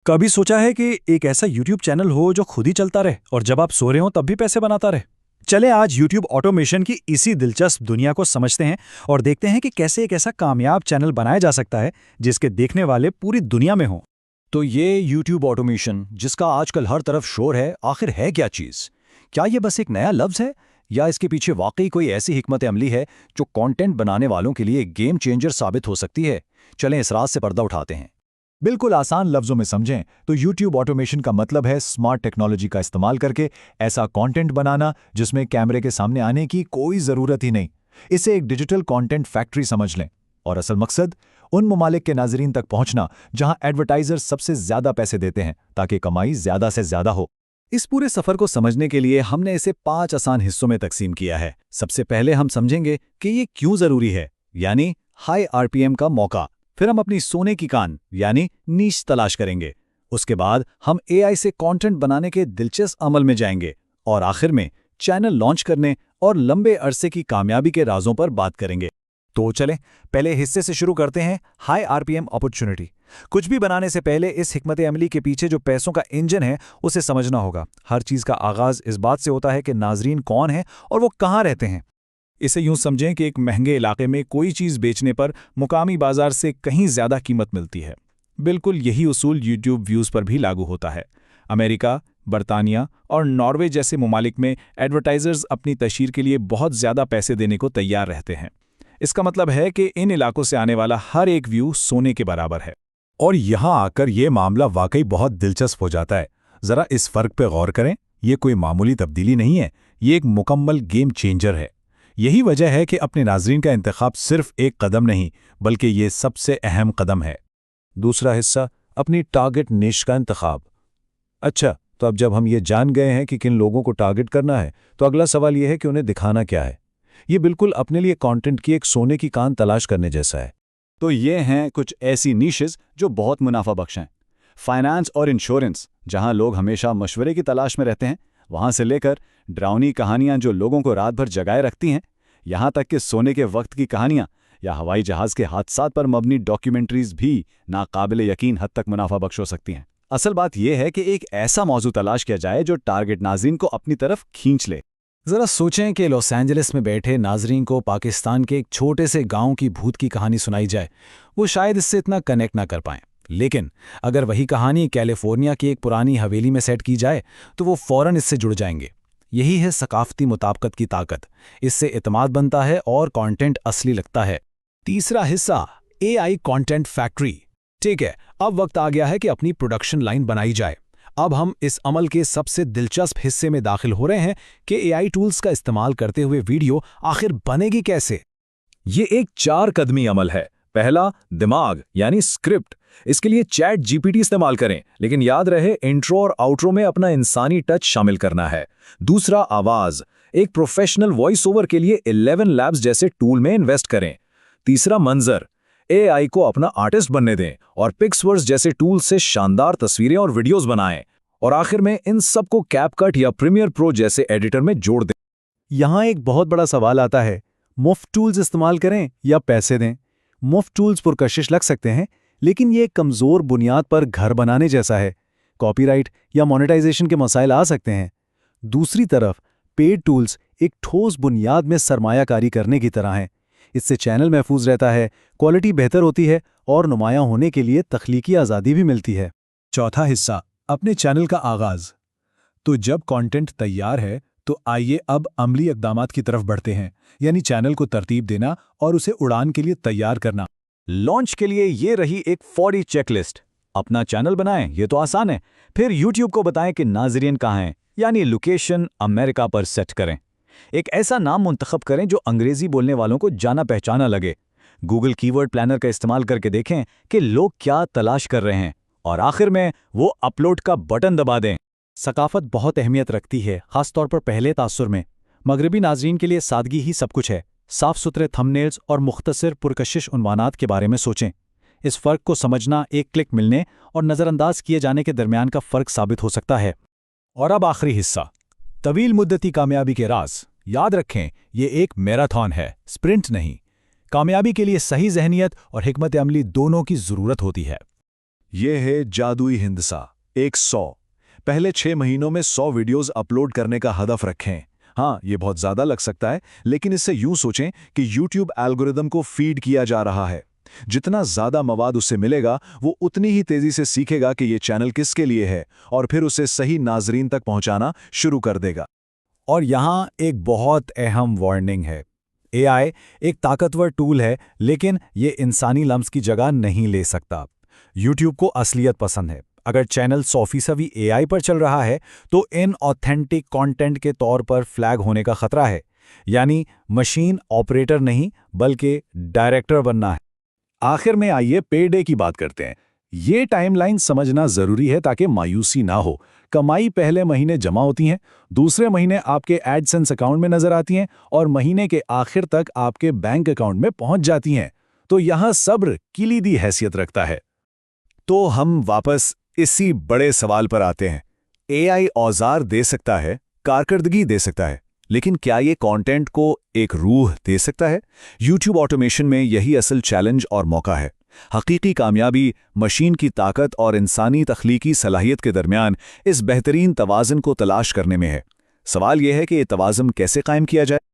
कभी सोचा है कि एक ऐसा यूट्यूब चैनल हो जो खुद ही चलता रहे और जब आप सो रहे हो तब भी पैसे बनाता रहे। चले आज यूट्यूब ऑटोमेशन की इसी दिलचस्प दुनिया को समझते हैं और देखते हैं कि कैसे एक ऐसा कामयाब चैनल बनाया जा सकता है जिसके देखने वाले पूरी दुनिया में हों। तो ये यूट्यूब ऑटोमेशन जिसका आजकल हर तरफ शोर है, आखिर है क्या चीज़? क्या ये बस एक नया लफ्ज़ है या इसके पीछे वाकई कोई ऐसी हिकमत अमली है जो कंटेंट बनाने वालों के लिए गेम चेंजर साबित हो सकती है? चलें इस राज से पर्दा उठाते हैं। बिल्कुल आसान लफ्ज़ों में समझें तो यूट्यूब ऑटोमेशन का मतलब है स्मार्ट टेक्नोलॉजी का इस्तेमाल करके ऐसा कंटेंट बनाना जिसमें कैमरे के सामने आने की कोई ज़रूरत ही नहीं। इसे एक डिजिटल कंटेंट फैक्ट्री समझ लें। और असल मकसद उन ममालिक के नाज़रीन तक पहुंचना जहां एडवर्टाइजर्स सबसे ज़्यादा पैसे देते हैं ताकि कमाई ज़्यादा से ज़्यादा हो। इस पूरे सफ़र को समझने के लिए हमने इसे 5 आसान हिस्सों में तकसीम किया है। सबसे पहले हम समझेंगे कि ये क्यों ज़रूरी है, यानी हाई आरपीएम का मौका। फिर हम अपनी सोने की कान यानी नीश तलाश करेंगे। उसके बाद हम एआई से कंटेंट बनाने के दिलचस्प अमल में जाएंगे और आखिर में चैनल लॉन्च करने और लंबे अरसे की कामयाबी के राजों पर बात करेंगे। तो चलें पहले हिस्से से शुरू करते हैं, हाई आरपीएम अपॉर्चुनिटी। कुछ भी बनाने से पहले इस हिकमत अमली के पीछे जो पैसों का इंजन है उसे समझना होगा। हर चीज़ का आगाज़ इस बात से होता है कि नाजरीन कौन है और वो कहाँ रहते हैं। इसे यूं समझें कि एक महंगे इलाके में कोई चीज़ बेचने पर मुकामी बाजार से कहीं ज़्यादा कीमत मिलती है। बिल्कुल यही उसूल यूट्यूब व्यूज़ पर भी लागू होता है। अमेरिका, बरतानिया और नॉर्वे जैसे ममालिक में एडवर्टाइजर्स अपनी तशहीर के लिए बहुत ज़्यादा पैसे देने को तैयार रहते हैं। इसका मतलब है कि इन इलाकों से आने वाला हर एक व्यू सोने के बराबर है। और यहाँ आकर ये मामला वाकई बहुत दिलचस्प हो जाता है। ज़रा इस फ़र्क पे गौर करें, ये कोई मामूली तब्दीली नहीं है, ये एक मुकम्मल गेम चेंजर है। यही वजह है कि अपने नाज़रीन का इंतखाब सिर्फ एक कदम नहीं बल्कि ये सबसे अहम कदम है। दूसरा हिस्सा, अपनी टारगेट निश का इंतखाब। अच्छा, तो अब जब हम ये जान गए हैं कि किन लोगों को टारगेट करना है, तो अगला सवाल ये है कि उन्हें दिखाना क्या है। ये बिल्कुल अपने लिए कंटेंट की एक सोने की कान तलाश करने जैसा है। तो ये हैं कुछ ऐसी नीशेस जो बहुत मुनाफा बख्श हैं। फाइनेंस और इंश्योरेंस, जहां लोग हमेशा मशवरे की तलाश में रहते हैं, वहां से लेकर डरावनी कहानियां जो लोगों को रात भर जगाए रखती हैं, यहां तक कि सोने के वक्त की कहानियां या हवाई जहाज़ के हादसात पर मबनी डॉक्यूमेंट्रीज भी नाकाबिले यकीन हद तक मुनाफा बख्श हो सकती हैं। असल बात यह है कि एक ऐसा मौजू तलाश किया जाए जो टारगेट नाज़रीन को अपनी तरफ खींच ले। ज़रा सोचें कि लॉस एंजलिस में बैठे नाजरीन को पाकिस्तान के एक छोटे से गांव की भूत की कहानी सुनाई जाए, वो शायद इससे इतना कनेक्ट ना कर पाएं। लेकिन अगर वही कहानी कैलिफोर्निया की एक पुरानी हवेली में सेट की जाए तो वो फ़ौरन इससे जुड़ जाएंगे। यही है सकाफती मुताबकत की ताकत। इससे इत्मीनान बनता है और कंटेंट असली लगता है। तीसरा हिस्सा, एआई कंटेंट फैक्ट्री। ठीक है, अब वक्त आ गया है कि अपनी प्रोडक्शन लाइन बनाई जाए। अब हम इस अमल के सबसे दिलचस्प हिस्से में दाखिल हो रहे हैं कि एआई टूल्स का इस्तेमाल करते हुए वीडियो आखिर बनेगी कैसे। ये एक 4 कदमी अमल है। पहला, दिमाग यानी स्क्रिप्ट। इसके लिए चैट जीपीटी इस्तेमाल करें, लेकिन याद रहे इंट्रो और आउट्रो में अपना इंसानी टच शामिल करना है। दूसरा, आवाज़। एक प्रोफेशनल वॉइस ओवर के लिए 11 लैब्स जैसे टूल में इन्वेस्ट करें। तीसरा, मंजर। एआई को अपना आर्टिस्ट बनने दें और पिक्सवर्स जैसे टूल से शानदार तस्वीरें और वीडियोस बनाएं। और आखिर में इन सबको कैपकट या प्रीमियर प्रो जैसे एडिटर में जोड़ दें। यहाँ एक बहुत बड़ा सवाल आता है, मुफ्त टूल्स इस्तेमाल करें या पैसे दें। मुफ्त टूल्स पुरकशिश लग सकते हैं, लेकिन ये एक कमज़ोर बुनियाद पर घर बनाने जैसा है। कॉपीराइट या मोनेटाइजेशन के मसाइल आ सकते हैं। दूसरी तरफ पेड टूल्स एक ठोस बुनियाद में सरमायाकारी करने की तरह हैं। इससे चैनल महफूज रहता है, क्वालिटी बेहतर होती है और नुमायां होने के लिए तख्लीकी आज़ादी भी मिलती है। चौथा हिस्सा, अपने चैनल का आगाज़। तो जब कंटेंट तैयार है तो आइए अब अमली इक़दामात की तरफ बढ़ते हैं, यानी चैनल को तरतीब देना और उसे उड़ान के लिए तैयार करना। लॉन्च के लिए ये रही एक फौरी चेकलिस्ट। अपना चैनल बनाएं, ये तो आसान है। फिर यूट्यूब को बताएं कि नाज़रीन कहाँ हैं, यानी लोकेशन अमेरिका पर सेट करें। एक ऐसा नाम मुंतखब करें जो अंग्रेजी बोलने वालों को जाना पहचाना लगे। गूगल कीवर्ड प्लानर का इस्तेमाल करके देखें कि लोग क्या तलाश कर रहे हैं और आखिर में वो अपलोड का बटन दबा दें। सकाफत बहुत अहमियत रखती है, खासतौर पर पहले तासुर में। मगरबी नाजरीन के लिए सादगी ही सब कुछ है। साफ सुथरे थंबनेल्स और मुख्तसर पुरकशिश उन्वानात के बारे में सोचें। इस फ़र्क को समझना एक क्लिक मिलने और नज़रअंदाज किए जाने के दरमियान का फ़र्क साबित हो सकता है। और अब आखिरी हिस्सा, तवील मुद्दती कामयाबी के राज। याद रखें, ये एक मैराथन है, स्प्रिंट नहीं। कामयाबी के लिए सही ज़हनियत और हिकमत अमली दोनों की ज़रूरत होती है। یہ ہے جادوئی ہندسہ 100۔ پہلے 6 مہینوں میں 100 ویڈیوز اپلوڈ کرنے کا ہدف رکھیں۔ ہاں، یہ بہت زیادہ لگ سکتا ہے، لیکن اس سے یوں سوچیں کہ یوٹیوب الگورتھم کو فیڈ کیا جا رہا ہے۔ جتنا زیادہ مواد اسے ملے گا، وہ اتنی ہی تیزی سے سیکھے گا کہ یہ چینل کس کے لیے ہے، اور پھر اسے صحیح ناظرین تک پہنچانا شروع کر دے گا۔ اور یہاں ایک بہت اہم وارننگ ہے۔ اے آئی ایک طاقتور ٹول ہے، لیکن یہ انسانی لمس کی جگہ نہیں لے سکتا۔ یوٹیوب کو اصلیت پسند ہے۔ اگر چینل 100% اے آئی پر چل رہا ہے تو ان آتھینٹک کانٹینٹ کے طور پر فلیگ ہونے کا خطرہ ہے، یعنی مشین آپریٹر نہیں بلکہ ڈائریکٹر بننا ہے۔ آخر میں آئیے پے ڈے کی بات کرتے ہیں۔ یہ ٹائم لائن سمجھنا ضروری ہے تاکہ مایوسی نہ ہو۔ کمائی پہلے مہینے جمع ہوتی ہیں، دوسرے مہینے آپ کے ایڈسنس اکاؤنٹ میں نظر آتی ہیں، اور مہینے کے آخر تک آپ کے بینک اکاؤنٹ میں پہنچ جاتی ہیں۔ تو یہاں صبر کلیدی حیثیت رکھتا ہے۔ تو ہم واپس اسی بڑے سوال پر آتے ہیں۔ اے آئی اوزار دے سکتا ہے، کارکردگی دے سکتا ہے، لیکن کیا یہ کانٹینٹ کو ایک روح دے سکتا ہے؟ یوٹیوب آٹومیشن میں یہی اصل چیلنج اور موقع ہے۔ حقیقی کامیابی مشین کی طاقت اور انسانی تخلیقی صلاحیت کے درمیان اس بہترین توازن کو تلاش کرنے میں ہے۔ سوال یہ ہے کہ یہ توازن کیسے قائم کیا جائے؟